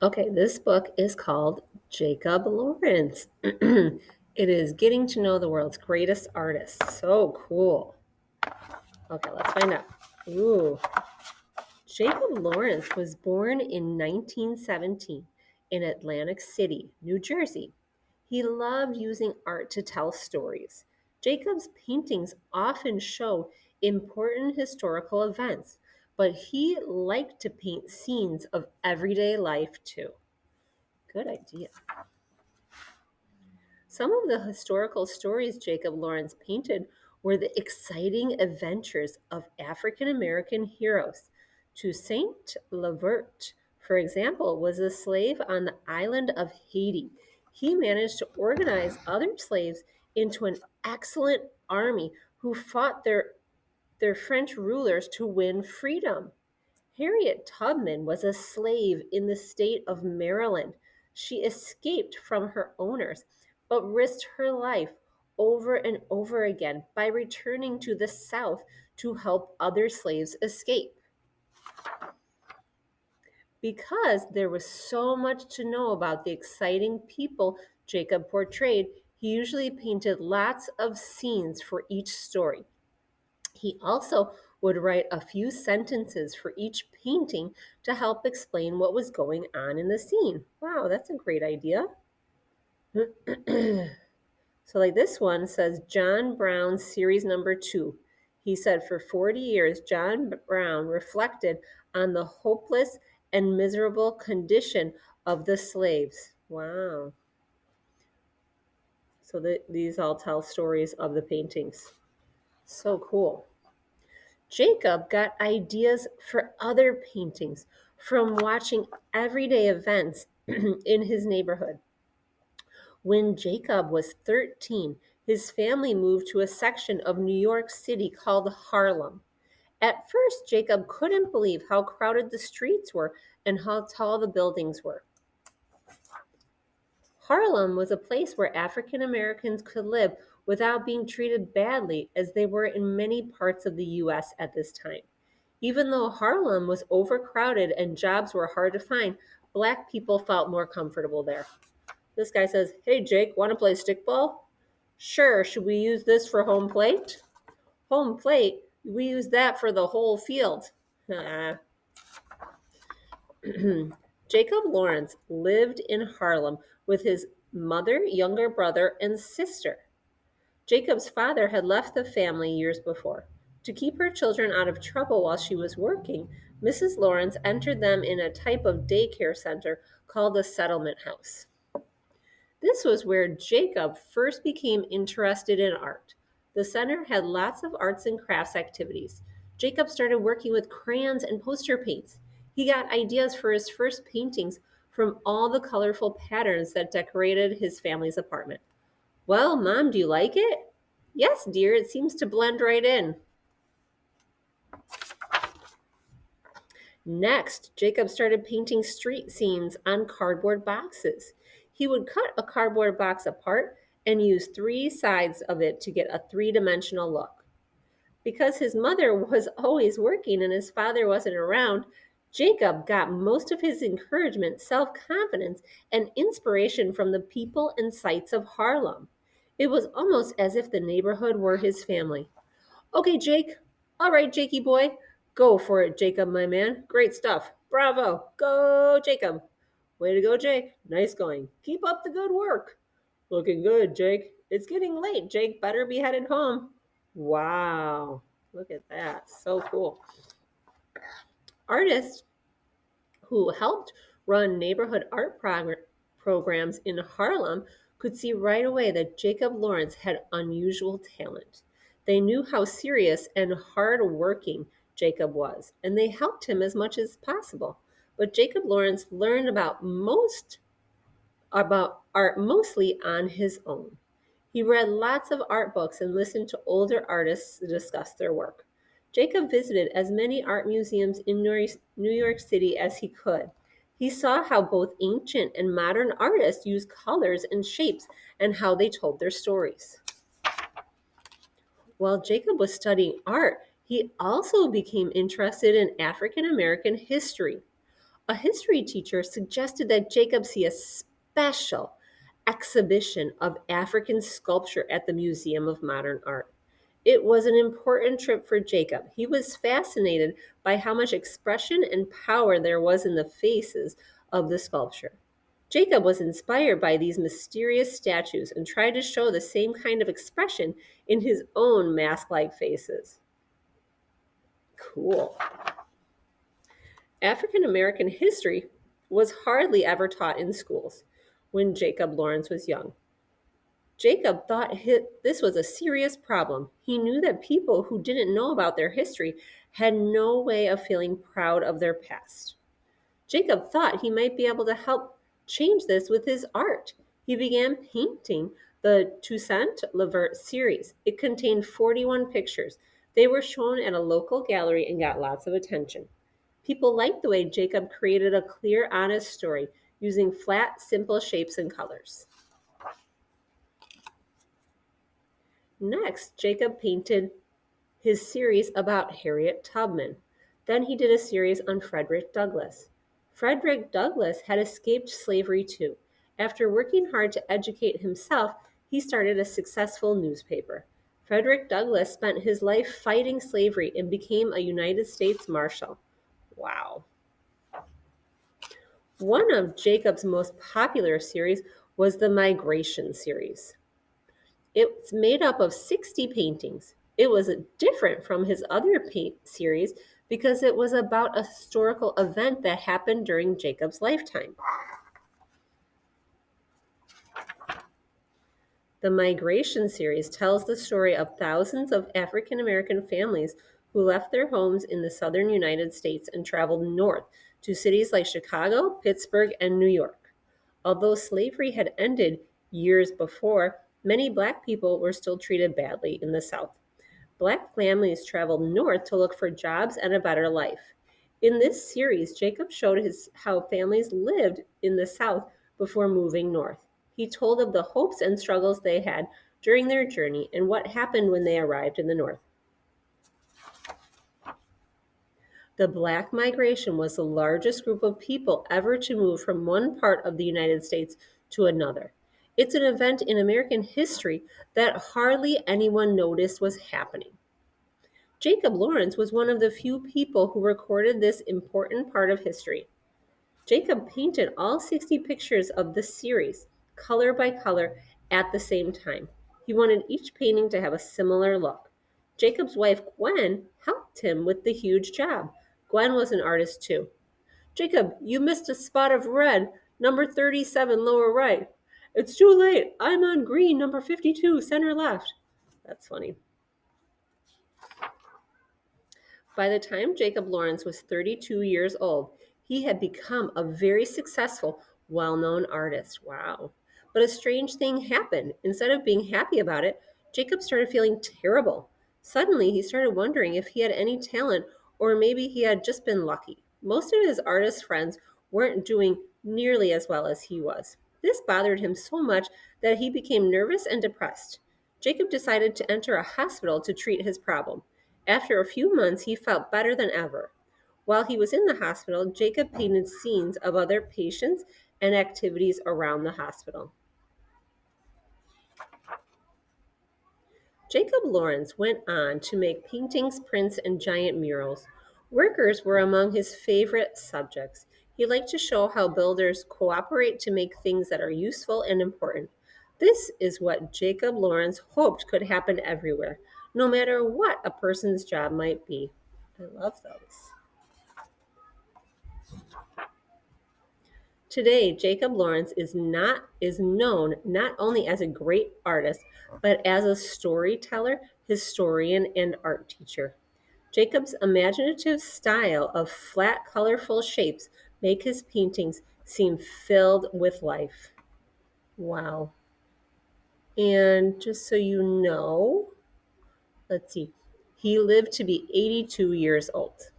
Okay, this book is called Jacob Lawrence. It is getting to know the world's greatest artists. So cool. Okay, let's find out. Ooh, Jacob Lawrence was born in 1917 in Atlantic City, New Jersey. He loved using art to tell stories. Jacob's paintings often show important historical events, but he liked to paint scenes of everyday life too. Good idea. Some of the historical stories Jacob Lawrence painted were the exciting adventures of African American heroes. Toussaint Laverte, for example, was a slave on the island of Haiti. He managed to organize other slaves into an excellent army who fought their French rulers to win freedom. Harriet Tubman was a slave in the state of Maryland. She escaped from her owners, but risked her life over and over again by returning to the South to help other slaves escape. Because there was so much to know about the exciting people Jacob portrayed, he usually painted lots of scenes for each story. He also would write a few sentences for each painting to help explain what was going on in the scene. Wow, that's a great idea. So, like this one says John Brown series number 2. He said for 40 years, John Brown reflected on the hopeless and miserable condition of the slaves. Wow. So, these all tell stories of the paintings. So cool. Jacob got ideas for other paintings from watching everyday events in his neighborhood. When Jacob was 13, his family moved to a section of New York City called Harlem. At first, Jacob couldn't believe how crowded the streets were and how tall the buildings were. Harlem was a place where African Americans could live without being treated badly as they were in many parts of the US at this time. Even though Harlem was overcrowded and jobs were hard to find, black people felt more comfortable there. This guy says, "Hey Jake, want to play stickball?" "Sure, should we use this for home plate?" "Home plate? We use that for the whole field." Jacob Lawrence lived in Harlem with his mother, younger brother, and sister. Jacob's father had left the family years before. To keep her children out of trouble while she was working, Mrs. Lawrence entered them in a type of daycare center called a settlement house. This was where Jacob first became interested in art. The center had lots of arts and crafts activities. Jacob started working with crayons and poster paints. He got ideas for his first paintings from all the colorful patterns that decorated his family's apartment. "Well, Mom, do you like it?" "Yes, dear, it seems to blend right in." Next, Jacob started painting street scenes on cardboard boxes. He would cut a cardboard box apart and use three sides of it to get a three-dimensional look. Because his mother was always working and his father wasn't around, Jacob got most of his encouragement, self confidence, and inspiration from the people and sights of Harlem. It was almost as if the neighborhood were his family. "Okay, Jake. All right, Jakey boy. Go for it, Jacob, my man. Great stuff. Bravo. Go, Jacob." "Way to go, Jake. Nice going. Keep up the good work." "Looking good, Jake. It's getting late, Jake. Better be headed home." Wow. Look at that. So cool. Artists who helped run neighborhood art programs in Harlem could see right away that Jacob Lawrence had unusual talent. They knew how serious and hard-working Jacob was, and they helped him as much as possible. But Jacob Lawrence learned about art mostly on his own. He read lots of art books and listened to older artists discuss their work. Jacob visited as many art museums in New York City as he could. He saw how both ancient and modern artists used colors and shapes and how they told their stories. While Jacob was studying art, he also became interested in African American history. A history teacher suggested that Jacob see a special exhibition of African sculpture at the Museum of Modern Art. It was an important trip for Jacob. He was fascinated by how much expression and power there was in the faces of the sculpture. Jacob was inspired by these mysterious statues and tried to show the same kind of expression in his own mask like faces. Cool. African American history was hardly ever taught in schools when Jacob Lawrence was young. Jacob thought this was a serious problem. He knew that people who didn't know about their history had no way of feeling proud of their past. Jacob thought he might be able to help change this with his art. He began painting the Toussaint Lavert series. It contained 41 pictures. They were shown at a local gallery and got lots of attention. People liked the way Jacob created a clear, honest story using flat, simple shapes and colors. Next, Jacob painted his series about Harriet Tubman. Then he did a series on Frederick Douglass. Frederick Douglass had escaped slavery too. After working hard to educate himself, he started a successful newspaper. Frederick Douglass spent his life fighting slavery and became a United States Marshal. Wow. One of Jacob's most popular series was the Migration series. It's made up of 60 paintings. It was different from his other paint series because it was about a historical event that happened during Jacob's lifetime. The Migration series tells the story of thousands of African American families who left their homes in the southern United States and traveled north to cities like Chicago, Pittsburgh, and New York. Although slavery had ended years before, many Black people were still treated badly in the South. Black families traveled north to look for jobs and a better life. In this series, Jacob showed how families lived in the South before moving north. He told of the hopes and struggles they had during their journey and what happened when they arrived in the North. The Black migration was the largest group of people ever to move from one part of the United States to another. It's an event in American history that hardly anyone noticed was happening. Jacob Lawrence was one of the few people who recorded this important part of history. Jacob painted all 60 pictures of the series, color by color, at the same time. He wanted each painting to have a similar look. Jacob's wife, Gwen, helped him with the huge job. Gwen was an artist too. Jacob, you missed a spot of red, number 37, lower right. It's too late. I'm on green, number 52, center left. That's funny. By the time Jacob Lawrence was 32 years old, he had become a very successful, well-known artist. Wow. But a strange thing happened. Instead of being happy about it, Jacob started feeling terrible. Suddenly, he started wondering if he had any talent or maybe he had just been lucky. Most of his artist friends weren't doing nearly as well as he was. This bothered him so much that he became nervous and depressed. Jacob decided to enter a hospital to treat his problem. After a few months, he felt better than ever. While he was in the hospital, Jacob painted scenes of other patients and activities around the hospital. Jacob Lawrence went on to make paintings, prints, and giant murals. Workers were among his favorite subjects. He liked to show how builders cooperate to make things that are useful and important. This is what Jacob Lawrence hoped could happen everywhere, no matter what a person's job might be. I love those. Today, Jacob Lawrence is known not only as a great artist, but as a storyteller, historian, and art teacher. Jacob's imaginative style of flat, colorful shapes make his paintings seem filled with life. Wow. And just so you know, let's see, he lived to be 82 years old.